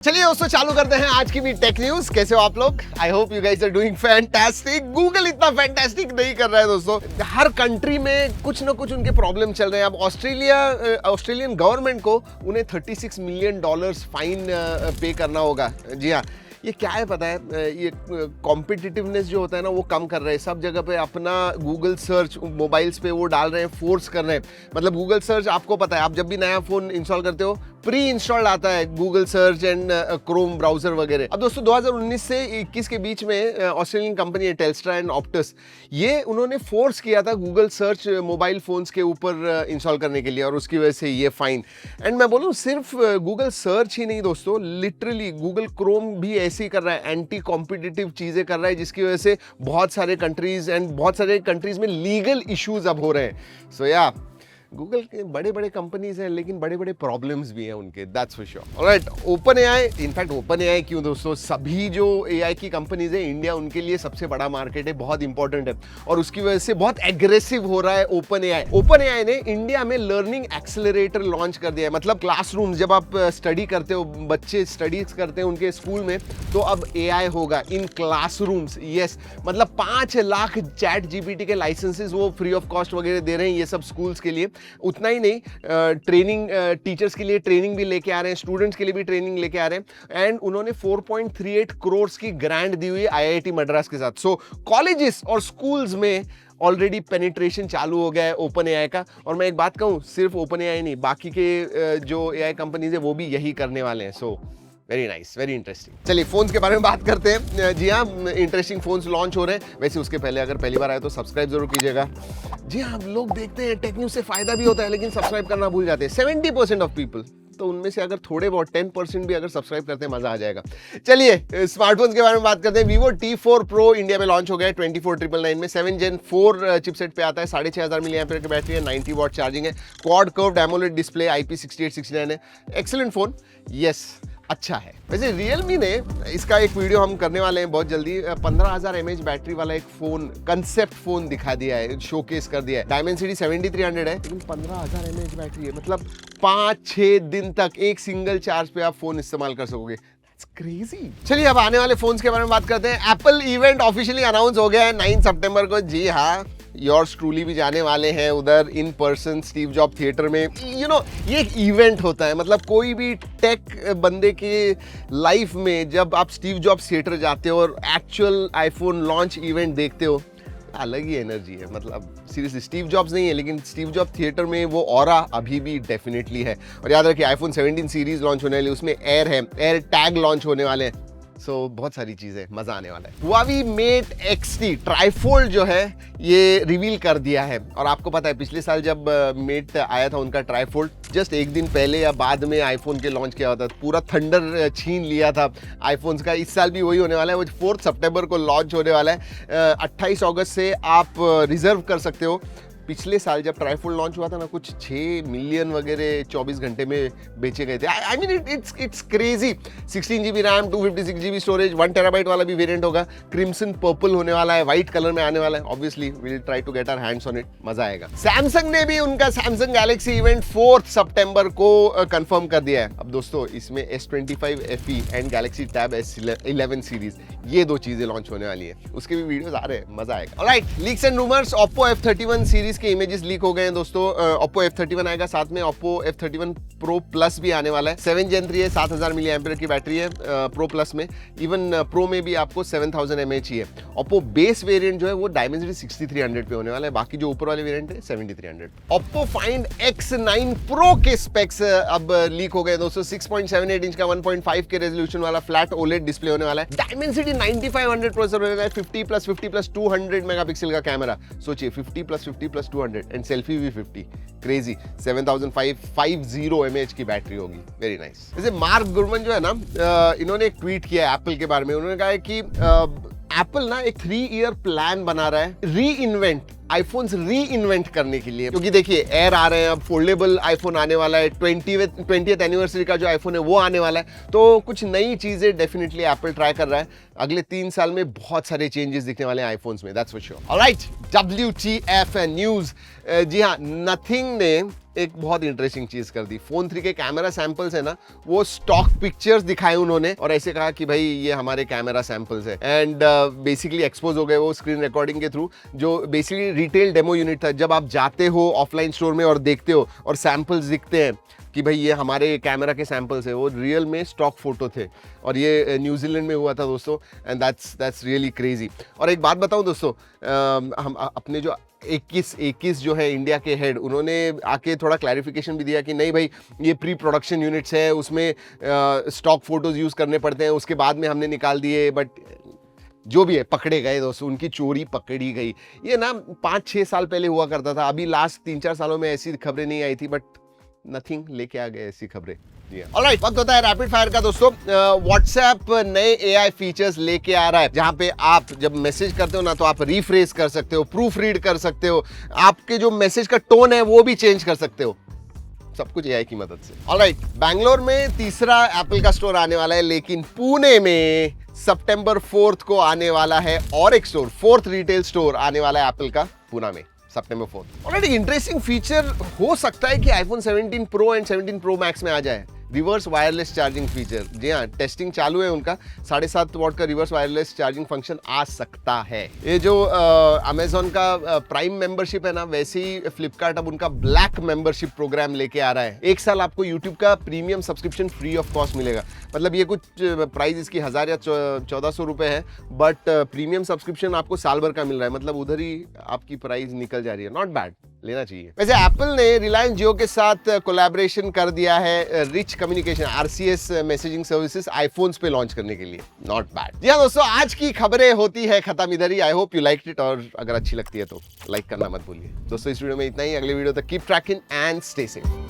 चलिए दोस्तों चालू करते हैं आज की भी टेक न्यूज। कैसे हो आप लोग? I hope you guys are doing fantastic. Google इतना फैंटास्टिक नहीं कर रहा है दोस्तों। हर कंट्री में कुछ ना कुछ उनके प्रॉब्लम चल रहे हैं। अब ऑस्ट्रेलियन गवर्नमेंट को उन्हें $36 मिलियन फाइन पे करना होगा। जी हाँ, ये क्या है पता है? ये कॉम्पिटिटिवनेस जो होता है ना वो कम कर रहे हैं। सब जगह पे अपना गूगल सर्च मोबाइल्स पे वो डाल रहे हैं, फोर्स कर रहे हैं। मतलब गूगल सर्च आपको पता है, आप जब भी नया फोन इंस्टॉल करते हो प्री इंस्टॉल्ड आता है Google search and Chrome browser वगैरह। अब दोस्तों 2019 से 21 के बीच में ऑस्ट्रेलियन कंपनी है टेल्स्ट्रा एंड ऑप्टस, ये उन्होंने फोर्स किया था गूगल सर्च मोबाइल फोन्स के ऊपर इंस्टॉल करने के लिए, और उसकी वजह से ये फाइन। एंड मैं बोलूँ सिर्फ गूगल सर्च ही नहीं दोस्तों, लिटरली गूगल क्रोम भी ऐसे ही कर रहा है, एंटी कॉम्पिटिटिव चीजें कर रहा है, जिसकी वजह से बहुत सारे कंट्रीज में लीगल इश्यूज अब हो रहे हैं। सो या गूगल के बड़े बड़े कंपनीज हैं, लेकिन बड़े बड़े प्रॉब्लम्स भी हैं उनके, that's for sure. Alright, open AI, in fact open AI क्यों दोस्तों, सभी जो एआई की कंपनीज है इंडिया उनके लिए सबसे बड़ा मार्केट है, बहुत इंपॉर्टेंट है, और उसकी वजह से बहुत एग्रेसिव हो रहा है ओपन एआई। ओपन एआई ने इंडिया में लर्निंग एक्सेलरेटर लॉन्च कर दिया है। मतलब क्लासरूम जब आप स्टडी करते हो, बच्चे स्टडीज करते हैं उनके स्कूल में, तो अब एआई होगा इन क्लासरूम्स। यस, मतलब 5 लाख चैट जीपीटी के लाइसेंसेस वो फ्री ऑफ कॉस्ट वगैरह दे रहे हैं ये सब स्कूल्स के लिए। उतना ही नहीं, ट्रेनिंग टीचर्स के लिए ट्रेनिंग भी लेके आ रहे हैं, स्टूडेंट्स के लिए भी ट्रेनिंग लेके आ रहे हैं। एंड उन्होंने 4.38 करोड़ की ग्रांट दी हुई है आईआईटी मद्रास के साथ। सो कॉलेजेस और स्कूल्स में ऑलरेडी पेनिट्रेशन चालू हो गया है ओपन एआई का। और मैं एक बात कहूं, सिर्फ ओपन एआई नहीं, बाकी के जो एआई कंपनीज है वो भी यही करने वाले हैं। So very nice, very interesting. चलिए फोन्स के बारे में बात करते हैं। जी हाँ, इंटरेस्टिंग फोन्स लॉन्च हो रहे हैं। वैसे उसके पहले अगर पहली बार आए तो सब्सक्राइब जरूर कीजिएगा। जी हाँ, लोग देखते हैं टेक न्यूज से फायदा भी होता है, लेकिन सब्सक्राइब करना भूल जाते हैं 70% ऑफ पीपल। तो उनमें से अगर थोड़े बहुत 10% भी अगर सब्सक्राइब करते हैं, मजा आ जाएगा। चलिए स्मार्टफोन्स के बारे में बात करते हैं। Vivo T4 Pro इंडिया में लॉन्च हो गया है 24,999 में। 7 Gen 4 चिपसेट पे आता है, 6500 mAh की बैटरी है, 90 वॉट चार्जिंग है, quad curved AMOLED display, IP6869 है। एक्सीलेंट फोन, यस अच्छा है। वैसे Realme ने, इसका एक वीडियो हम करने वाले हैं बहुत जल्दी, 15,000 mAh बैटरी वाला एक फोन, कंसेप्ट फोन दिखा दिया है, शोकेस कर दिया है। Dimensity 7300 है, लेकिन 15,000 mAh बैटरी है। मतलब 5-6 दिन तक एक सिंगल चार्ज पे आप फोन इस्तेमाल कर सकोगे। क्रेजी। चलिए अब आने वाले फोन्स के बारे में बात करते हैं। एप्पल इवेंट ऑफिशियली अनाउंस हो गया है 9 सितंबर को। जी हाँ, योर्स ट्रूली भी जाने वाले हैं उधर in person Steve job theatre में। ये एक इवेंट होता है, मतलब कोई भी टेक बंदे के लाइफ में जब आप स्टीव जॉब थिएटर जाते हो और एक्चुअल आईफोन लॉन्च इवेंट देखते हो, अलग ही एनर्जी है। मतलब सीरियसली, स्टीव जॉब्स नहीं है, लेकिन स्टीव जॉब थिएटर में वो ऑरा अभी भी डेफिनेटली है। और याद रखिए आईफोन 17 सीरीज लॉन्च होने वाली, उसमें एयर है, एयर टैग लॉन्च होने वाले हैं। सो बहुत सारी चीजें, मजा आने वाला है। Huawei Mate X3 ट्राइफोल्ड जो है ये रिवील कर दिया है। और आपको पता है पिछले साल जब मेट आया था उनका ट्राइफोल्ड, जस्ट एक दिन पहले या बाद में आईफोन के लॉन्च किया होता, पूरा थंडर छीन लिया था आईफोन्स का। इस साल भी वही होने वाला है, वो 4 सितंबर को लॉन्च होने वाला है। 28 अगस्त से आप रिजर्व कर सकते हो। पिछले साल जब ट्राइफोल्ड लॉन्च हुआ था ना, कुछ 6 मिलियन वगैरह 24 घंटे में बेचे गए थे। I mean it's crazy. 16 GB RAM, 256 GB storage, 1 TB वाला भी वेरिएंट होगा। क्रिम्सन पर्पल होने वाला है, व्हाइट कलर में आने वाला है। Obviously we will try to get our hands on it, मजा आएगा। सैमसंग ने भी उनका सैमसंग गैलेक्सी इवेंट 4 सितंबर को कंफर्म कर दिया है। अब दोस्तों इसमें S25 FE and Galaxy tab S11 series, ये 2 चीजें लॉन्च होने वाली है। उसके भी वीडियोस आ रहे हैं, मजा आएगा। Alright, leaks and rumours, Oppo F31 series के इमेजेस लीक हो गए हैं दोस्तों। Oppo F31 आएगा, साथ में Oppo F31 Pro Plus भी आने वाला है। 7 Gen 3 है, 7000 mAh की बैटरी है Pro Plus में। इवन Pro में भी आपको 7000 mAh ही है। Oppo बेस वेरिएंट जो है वो Dimensity 6300 पे होने वाला है, बाकी जो ऊपर वाले वेरिएंट है 7300। Oppo Find X9 Pro के स्पेक्स अब लीक हो गए दोस्तों। 6.78 इंच का 1.5 के रेजोल्यूशन वाला फ्लैट OLED डिस्प्ले होने वाला है। Dimensity 9500 प्रोसेसर होने वाला है। 50+50+200 मेगापिक्सल का कैमरा। सोचिए 50+50+200 एंड सेल्फी भी 50, क्रेजी। 7550 mAh की बैटरी होगी, वेरी नाइस। जैसे मार्क गुरमन जो है ना, इन्होंने एक ट्वीट किया है एप्पल के बारे में। उन्होंने कहा है कि एप्पल ना एक 3-year प्लान बना रहा है आईफोन्स री इन्वेंट करने के लिए। क्योंकि देखिए एयर आ रहे हैं, अब फोल्डेबल आईफोन आने वाला है, 20th एनिवर्सरी का जो आईफोन है वो आने वाला है। तो कुछ नई चीजें डेफिनेटली एप्पल ट्राई कर रहा है। अगले 3 साल में बहुत सारे चेंजेस दिखने वाले हैं आईफोन्स में, that's for sure. Alright, WTF news. जी हाँ, नथिंग ने एक बहुत इंटरेस्टिंग चीज कर दी। फोन 3 के कैमरा सैंपल्स है ना, वो स्टॉक पिक्चर्स दिखाए उन्होंने और ऐसे कहा कि भाई ये हमारे कैमरा सैंपल्स है, एंड बेसिकली एक्सपोज हो गए वो स्क्रीन रिकॉर्डिंग के थ्रू, जो बेसिकली रिटेल डेमो यूनिट था। जब आप जाते हो ऑफलाइन स्टोर में और देखते हो और सैंपल्स दिखते हैं कि भाई ये हमारे कैमरा के सैंपल्स है, वो रियल में स्टॉक फोटो थे और ये न्यूजीलैंड में हुआ था दोस्तों, एंड दैट्स रियली क्रेजी। और एक बात बताऊं दोस्तों, हम अपने जो 21 जो है इंडिया के हेड, उन्होंने आके थोड़ा क्लैरिफिकेशन भी दिया कि नहीं भाई ये प्री प्रोडक्शन यूनिट्स है, उसमें स्टॉक फोटोज यूज़ करने पड़ते हैं, उसके बाद में हमने निकाल दिए, बट जो भी है पकड़े गए दोस्तों, उनकी चोरी पकड़ी गई। ये ना 5-6 साल पहले हुआ करता था, अभी लास्ट 3-4 सालों में ऐसी खबरें नहीं आई थी, बट नथिंग लेके आ गए ऐसी खबरें। ऑलराइट, वक्त होता है रैपिड फायर का दोस्तों। व्हाट्सएप नए एआई फीचर्स लेके आ रहा है, जहां पे आप जब मैसेज करते हो ना तो आप रीफ्रेज कर सकते हो, प्रूफ रीड कर सकते हो, आपके जो मैसेज का टोन है वो भी चेंज कर सकते हो, सब कुछ एआई की मदद से। ऑलराइट, बैंगलोर में तीसरा एप्पल का स्टोर आने वाला है, लेकिन पुणे में सितंबर 4 को आने वाला है और एक स्टोर, 4th रिटेल स्टोर आने वाला है एप्पल का पुणे में सितंबर 4। ऑलरेडी इंटरेस्टिंग फीचर हो सकता है कि iPhone 17 pro and 17 pro max में आ जाए रिवर्स वायरलेस चार्जिंग फीचर। जी हाँ, टेस्टिंग चालू है उनका, 7.5 वॉट का रिवर्स वायरलेस चार्जिंग फंक्शन आ सकता है। ये जो अमेजॉन का प्राइम मेंबरशिप है ना, वैसे ही फ्लिपकार्ट अब उनका ब्लैक मेंबरशिप प्रोग्राम लेके आ रहा है। 1 साल आपको यूट्यूब का premium subscription free of cost मिलेगा। मतलब ये कुछ प्राइस इसकी 1000 या 1400 रुपए है, बट प्रीमियम सब्सक्रिप्शन आपको साल भर का मिल रहा है, मतलब उधर ही आपकी प्राइस निकल जा रही है। नॉट बैड, लेना चाहिए। वैसे एप्पल ने रिलायंस जियो के साथ कोलैबोरेशन कर दिया है rich communication RCS messaging services iPhones पे लॉन्च करने के लिए। Not bad. जी हाँ दोस्तों, आज की खबरें होती है खत्म इधर ही। I hope you liked it, और अगर अच्छी लगती है तो लाइक करना मत भूलिए दोस्तों। इस वीडियो में इतना ही, अगले वीडियो तक keep trekking and stay safe.